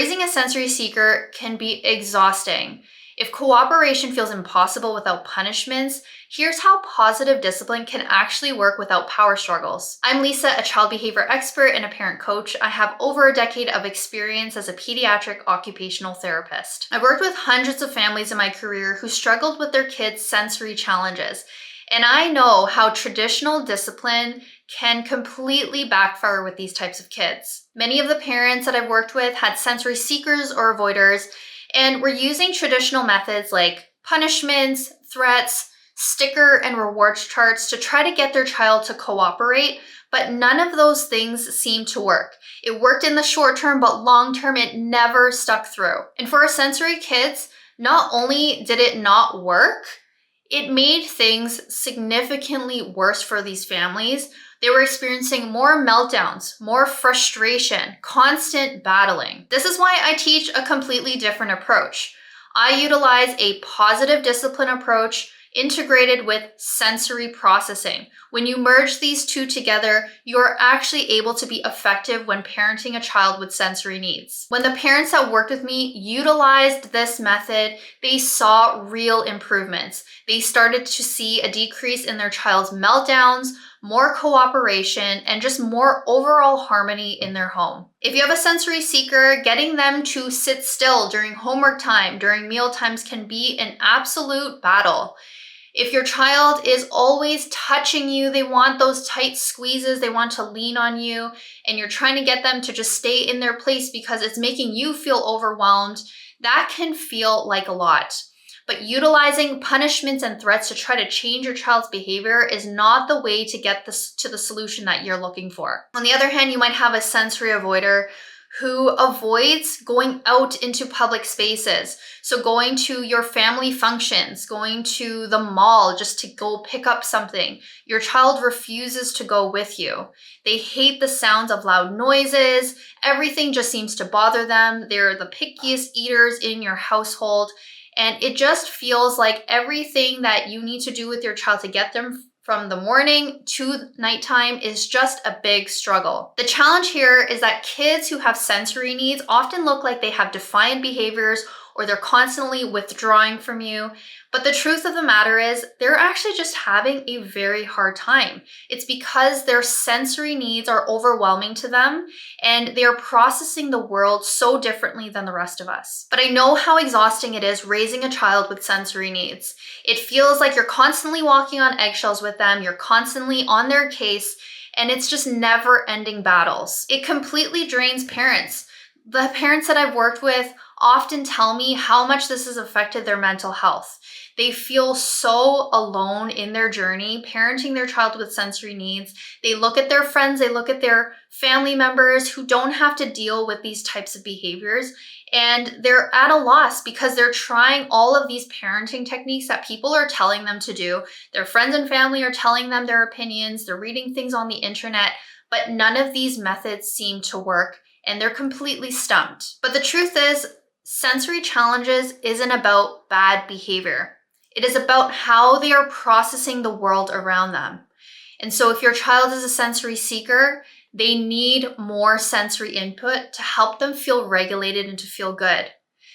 Raising a sensory seeker can be exhausting. If cooperation feels impossible without punishments, here's how positive discipline can actually work without power struggles. I'm Lisa, a child behavior expert and a parent coach. I have over a decade of experience as a pediatric occupational therapist. I've worked with hundreds of families in my career who struggled with their kids' sensory challenges. And I know how traditional discipline can completely backfire with these types of kids. Many of the parents that I've worked with had sensory seekers or avoiders, and were using traditional methods like punishments, threats, sticker and rewards charts to try to get their child to cooperate, but none of those things seemed to work. It worked in the short term, but long term, it never stuck through. And for our sensory kids, not only did it not work, it made things significantly worse for these families. They were experiencing more meltdowns, more frustration, constant battling. This is why I teach a completely different approach. I utilize a positive discipline approach integrated with sensory processing. When you merge these two together, you're actually able to be effective when parenting a child with sensory needs. When the parents that worked with me utilized this method, they saw real improvements. They started to see a decrease in their child's meltdowns, more cooperation, and just more overall harmony in their home. If you have a sensory seeker, getting them to sit still during homework time, during meal times can be an absolute battle. If your child is always touching you, they want those tight squeezes, they want to lean on you, and you're trying to get them to just stay in their place because it's making you feel overwhelmed, that can feel like a lot. But utilizing punishments and threats to try to change your child's behavior is not the way to get this to the solution that you're looking for. On the other hand, you might have a sensory avoider who avoids going out into public spaces. So going to your family functions, going to the mall just to go pick up something. Your child refuses to go with you. They hate the sounds of loud noises. Everything just seems to bother them. They're the pickiest eaters in your household. And it just feels like everything that you need to do with your child to get them from the morning to nighttime is just a big struggle. The challenge here is that kids who have sensory needs often look like they have defiant behaviors or they're constantly withdrawing from you. But the truth of the matter is they're actually just having a very hard time. It's because their sensory needs are overwhelming to them and they're processing the world so differently than the rest of us. But I know how exhausting it is raising a child with sensory needs. It feels like you're constantly walking on eggshells with them, you're constantly on their case, and it's just never-ending battles. It completely drains parents. The parents that I've worked with often tell me how much this has affected their mental health. They feel so alone in their journey, parenting their child with sensory needs. They look at their friends, they look at their family members who don't have to deal with these types of behaviors, and they're at a loss because they're trying all of these parenting techniques that people are telling them to do. Their friends and family are telling them their opinions, they're reading things on the internet, but none of these methods seem to work, and they're completely stumped. But the truth is, sensory challenges isn't about bad behavior. It is about how they are processing the world around them. And so if your child is a sensory seeker, they need more sensory input to help them feel regulated and to feel good.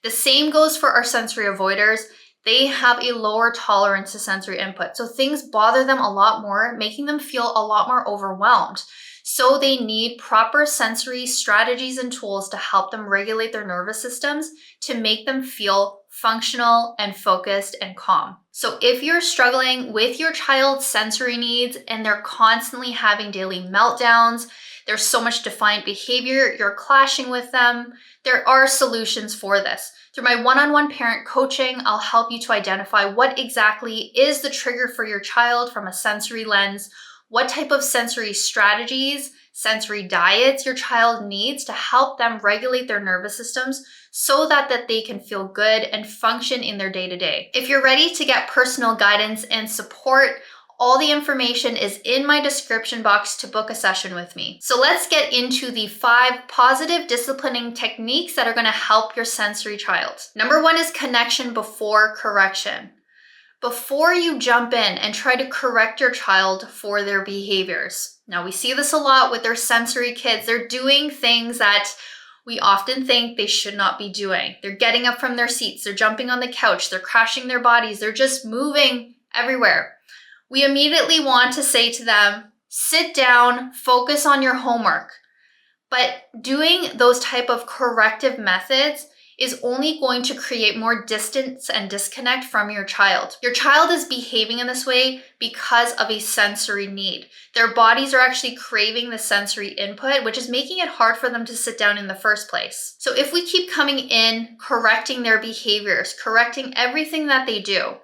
The same goes for our sensory avoiders. They have a lower tolerance to sensory input. So things bother them a lot more, making them feel a lot more overwhelmed. So they need proper sensory strategies and tools to help them regulate their nervous systems to make them feel functional and focused and calm. So if you're struggling with your child's sensory needs and they're constantly having daily meltdowns, there's so much defiant behavior, you're clashing with them, there are solutions for this. Through my one-on-one parent coaching, I'll help you to identify what exactly is the trigger for your child from a sensory lens, what type of sensory strategies, sensory diets your child needs to help them regulate their nervous systems so that they can feel good and function in their day-to-day. If you're ready to get personal guidance and support, all the information is in my description box to book a session with me. So let's get into the 5 positive disciplining techniques that are going to help your sensory child. Number 1 is connection before correction. Before you jump in and try to correct your child for their behaviors. Now we see this a lot with their sensory kids. They're doing things that we often think they should not be doing. They're getting up from their seats, they're jumping on the couch, they're crashing their bodies, they're just moving everywhere. We immediately want to say to them, sit down, focus on your homework. But doing those type of corrective methods is only going to create more distance and disconnect from your child. Your child is behaving in this way because of a sensory need. Their bodies are actually craving the sensory input, which is making it hard for them to sit down in the first place. So if we keep coming in, correcting their behaviors, correcting everything that they do,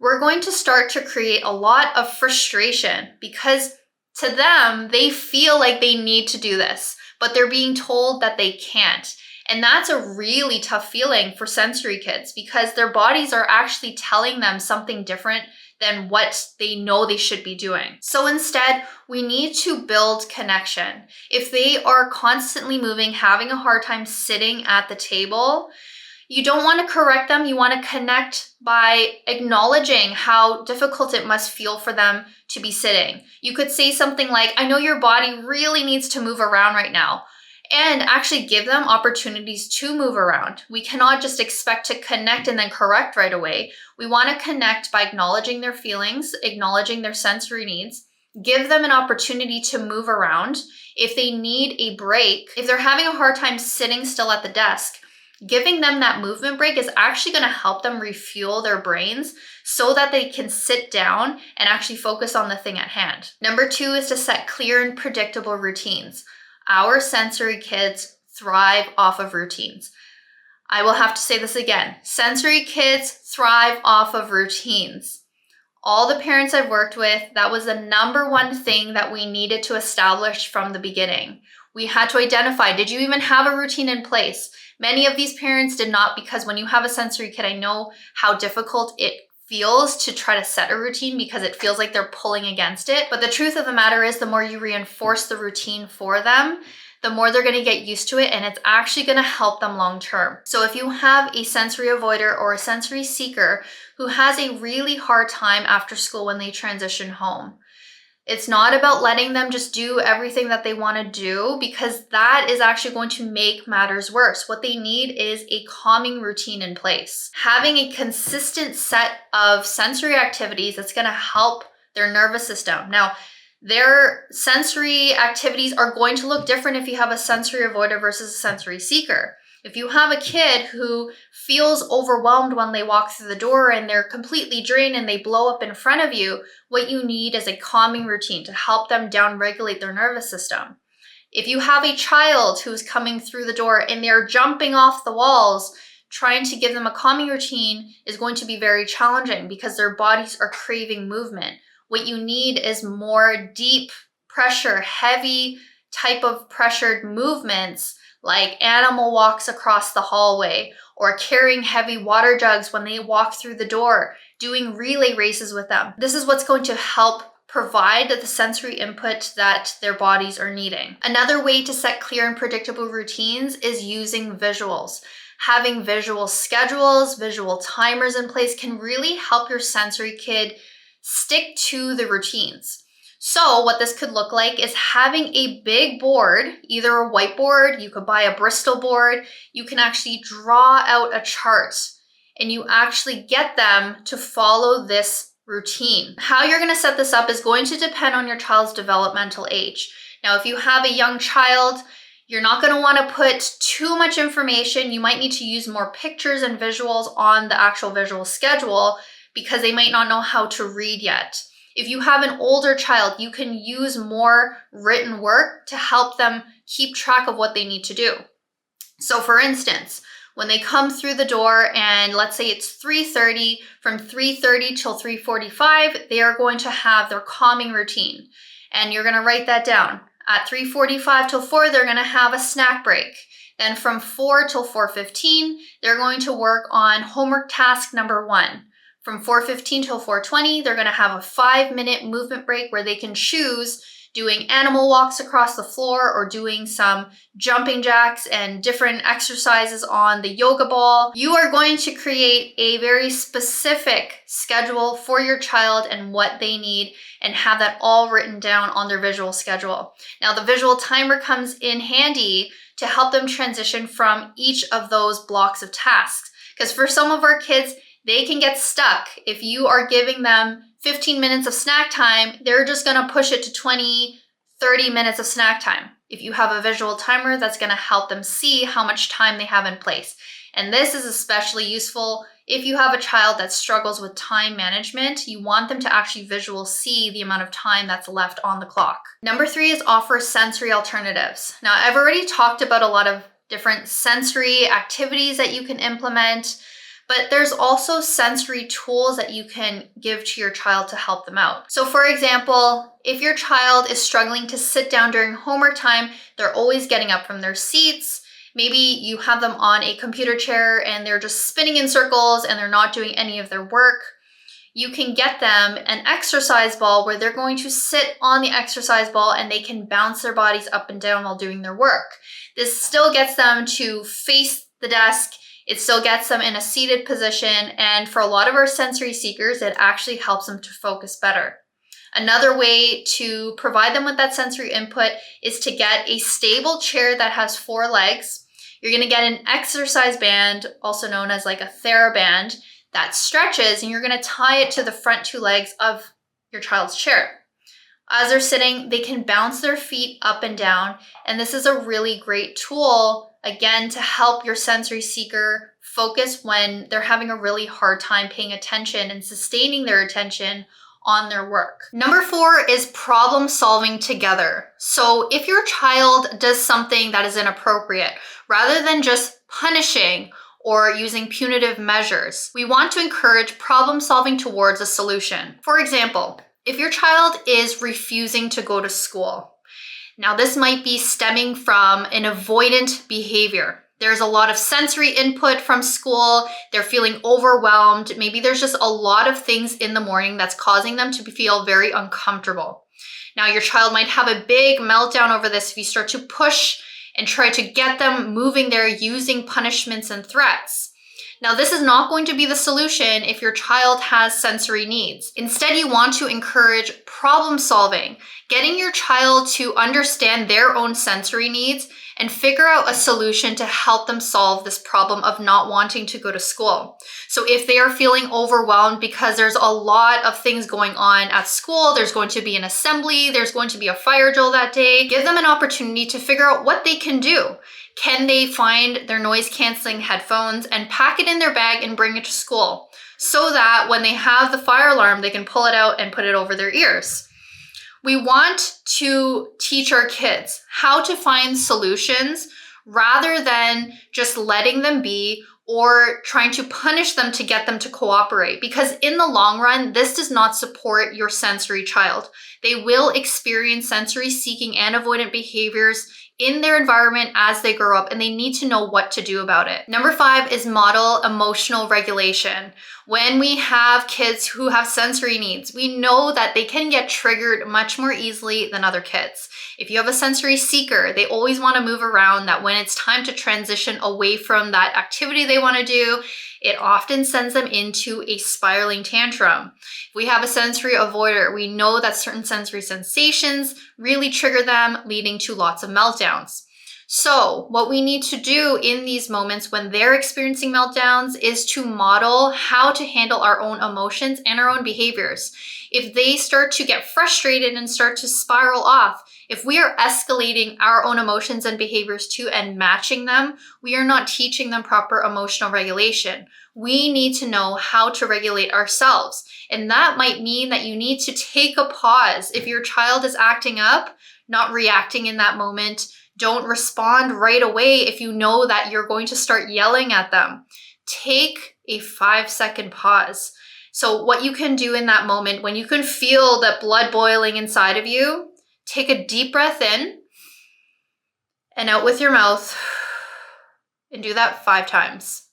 we're going to start to create a lot of frustration because to them, they feel like they need to do this, but they're being told that they can't. And that's a really tough feeling for sensory kids because their bodies are actually telling them something different than what they know they should be doing. So instead, we need to build connection. If they are constantly moving, having a hard time sitting at the table, you don't want to correct them. You want to connect by acknowledging how difficult it must feel for them to be sitting. You could say something like, I know your body really needs to move around right now, and actually give them opportunities to move around. We cannot just expect to connect and then correct right away. We want to connect by acknowledging their feelings, acknowledging their sensory needs, give them an opportunity to move around. If they need a break, if they're having a hard time sitting still at the desk, giving them that movement break is actually going to help them refuel their brains so that they can sit down and actually focus on the thing at hand. Number 2 is to set clear and predictable routines. Our sensory kids thrive off of routines. I will have to say this again. Sensory kids thrive off of routines. All the parents I've worked with, that was the number one thing that we needed to establish from the beginning. We had to identify, did you even have a routine in place? Many of these parents did not, because when you have a sensory kid, I know how difficult it feels to try to set a routine because it feels like they're pulling against it. But the truth of the matter is, the more you reinforce the routine for them, the more they're going to get used to it, and it's actually going to help them long term. So if you have a sensory avoider or a sensory seeker who has a really hard time after school when they transition home, it's not about letting them just do everything that they want to do, because that is actually going to make matters worse. What they need is a calming routine in place. Having a consistent set of sensory activities that's going to help their nervous system. Now, their sensory activities are going to look different if you have a sensory avoider versus a sensory seeker. If you have a kid who feels overwhelmed when they walk through the door and they're completely drained and they blow up in front of you, what you need is a calming routine to help them downregulate their nervous system. If you have a child who's coming through the door and they're jumping off the walls, trying to give them a calming routine is going to be very challenging because their bodies are craving movement. What you need is more deep pressure, heavy type of pressured movements, like animal walks across the hallway, or carrying heavy water jugs when they walk through the door, doing relay races with them. This is what's going to help provide the sensory input that their bodies are needing. Another way to set clear and predictable routines is using visuals. Having visual schedules, visual timers in place can really help your sensory kid stick to the routines. So what this could look like is having a big board, either a whiteboard, you could buy a Bristol board, you can actually draw out a chart and you actually get them to follow this routine. How you're going to set this up is going to depend on your child's developmental age. Now, if you have a young child, you're not going to want to put too much information. You might need to use more pictures and visuals on the actual visual schedule because they might not know how to read yet. If you have an older child, you can use more written work to help them keep track of what they need to do. So for instance, when they come through the door and let's say it's 3:30, from 3:30 till 3:45, they are going to have their calming routine. And you're going to write that down. At 3:45 till 4, they're going to have a snack break. Then from 4 till 4:15, they're going to work on homework task number 1. From 4:15 till 4:20, they're going to have a 5-minute movement break where they can choose doing animal walks across the floor or doing some jumping jacks and different exercises on the yoga ball. You are going to create a very specific schedule for your child and what they need and have that all written down on their visual schedule. Now, the visual timer comes in handy to help them transition from each of those blocks of tasks. Because for some of our kids, they can get stuck. If you are giving them 15 minutes of snack time, they're just gonna push it to 20, 30 minutes of snack time. If you have a visual timer, that's gonna help them see how much time they have in place. And this is especially useful if you have a child that struggles with time management. You want them to actually visually see the amount of time that's left on the clock. Number 3 is offer sensory alternatives. Now, I've already talked about a lot of different sensory activities that you can implement, but there's also sensory tools that you can give to your child to help them out. So for example, if your child is struggling to sit down during homework time, they're always getting up from their seats. Maybe you have them on a computer chair and they're just spinning in circles and they're not doing any of their work. You can get them an exercise ball where they're going to sit on the exercise ball and they can bounce their bodies up and down while doing their work. This still gets them to face the desk. It still gets them in a seated position. And for a lot of our sensory seekers, it actually helps them to focus better. Another way to provide them with that sensory input is to get a stable chair that has 4 legs. You're going to get an exercise band, also known as like a TheraBand, that stretches, and you're going to tie it to the front 2 legs of your child's chair. As they're sitting, they can bounce their feet up and down, and this is a really great tool, again, to help your sensory seeker focus when they're having a really hard time paying attention and sustaining their attention on their work. Number 4 is problem solving together. So if your child does something that is inappropriate, rather than just punishing or using punitive measures, we want to encourage problem solving towards a solution. For example, if your child is refusing to go to school, now this might be stemming from an avoidant behavior. There's a lot of sensory input from school. They're feeling overwhelmed. Maybe there's just a lot of things in the morning that's causing them to feel very uncomfortable. Now, your child might have a big meltdown over this if you start to push and try to get them moving there using punishments and threats. Now, this is not going to be the solution if your child has sensory needs. Instead, you want to encourage problem solving, getting your child to understand their own sensory needs and figure out a solution to help them solve this problem of not wanting to go to school. So if they are feeling overwhelmed because there's a lot of things going on at school, there's going to be an assembly, there's going to be a fire drill that day, give them an opportunity to figure out what they can do. Can they find their noise canceling headphones and pack it in their bag and bring it to school so that when they have the fire alarm, they can pull it out and put it over their ears? We want to teach our kids how to find solutions rather than just letting them be or trying to punish them to get them to cooperate, because in the long run, this does not support your sensory child. They will experience sensory seeking and avoidant behaviors in their environment as they grow up, and they need to know what to do about it. Number 5 is model emotional regulation. When we have kids who have sensory needs, we know that they can get triggered much more easily than other kids. If you have a sensory seeker, they always want to move around, that when it's time to transition away from that activity they want to do, it often sends them into a spiraling tantrum. If we have a sensory avoider, we know that certain sensory sensations really trigger them, leading to lots of meltdowns. So what we need to do in these moments when they're experiencing meltdowns is to model how to handle our own emotions and our own behaviors. If they start to get frustrated and start to spiral off, if we are escalating our own emotions and behaviors too and matching them, we are not teaching them proper emotional regulation. We need to know how to regulate ourselves. And that might mean that you need to take a pause. If your child is acting up, not reacting in that moment, don't respond right away if you know that you're going to start yelling at them. Take a 5-second pause. So what you can do in that moment, when you can feel that blood boiling inside of you, take a deep breath in and out with your mouth and do that 5 times.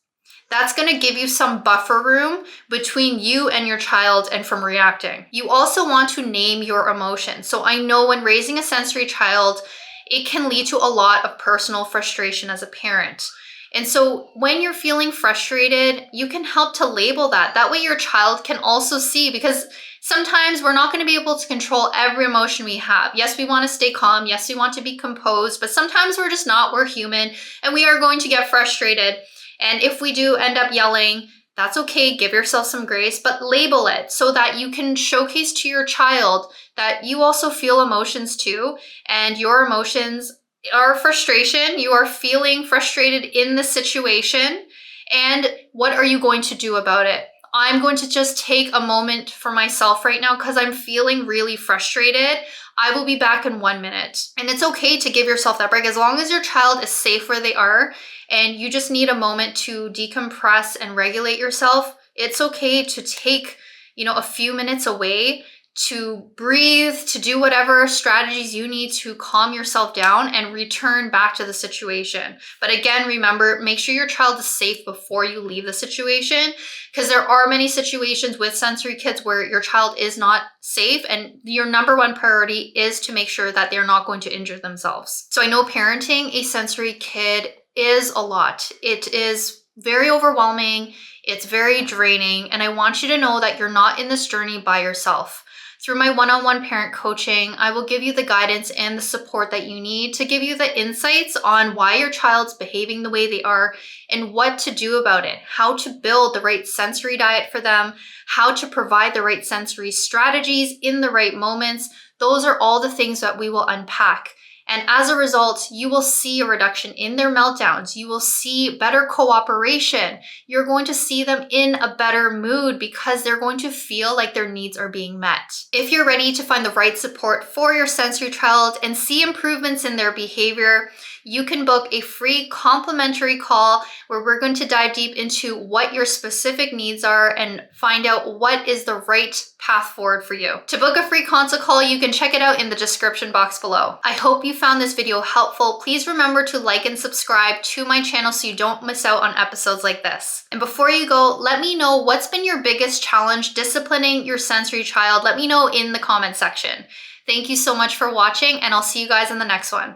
That's going to give you some buffer room between you and your child and from reacting. You also want to name your emotions. So I know when raising a sensory child, it can lead to a lot of personal frustration as a parent. And so when you're feeling frustrated, you can help to label that. That way your child can also see, because sometimes we're not going to be able to control every emotion we have. Yes, we want to stay calm. Yes, we want to be composed, but sometimes we're just not. We're human and we are going to get frustrated. And if we do end up yelling, that's okay. Give yourself some grace, but label it so that you can showcase to your child that you also feel emotions too. And your emotions are frustration. You are feeling frustrated in the situation. And what are you going to do about it? I'm going to just take a moment for myself right now because I'm feeling really frustrated. I will be back in 1 minute. And it's okay to give yourself that break as long as your child is safe where they are and you just need a moment to decompress and regulate yourself. It's okay to take, a few minutes away to breathe, to do whatever strategies you need to calm yourself down and return back to the situation. But again, remember, make sure your child is safe before you leave the situation, because there are many situations with sensory kids where your child is not safe and your number one priority is to make sure that they're not going to injure themselves. So I know parenting a sensory kid is a lot. It is very overwhelming. It's very draining. And I want you to know that you're not in this journey by yourself. Through my one-on-one parent coaching, I will give you the guidance and the support that you need to give you the insights on why your child's behaving the way they are and what to do about it, how to build the right sensory diet for them, how to provide the right sensory strategies in the right moments. Those are all the things that we will unpack. And as a result, you will see a reduction in their meltdowns. You will see better cooperation. You're going to see them in a better mood because they're going to feel like their needs are being met. If you're ready to find the right support for your sensory child and see improvements in their behavior, you can book a free complimentary call where we're going to dive deep into what your specific needs are and find out what is the right path forward for you. To book a free consult call, you can check it out in the description box below. I hope you found this video helpful. Please remember to like and subscribe to my channel so you don't miss out on episodes like this. And before you go, let me know what's been your biggest challenge disciplining your sensory child. Let me know in the comment section. Thank you so much for watching, and I'll see you guys in the next one.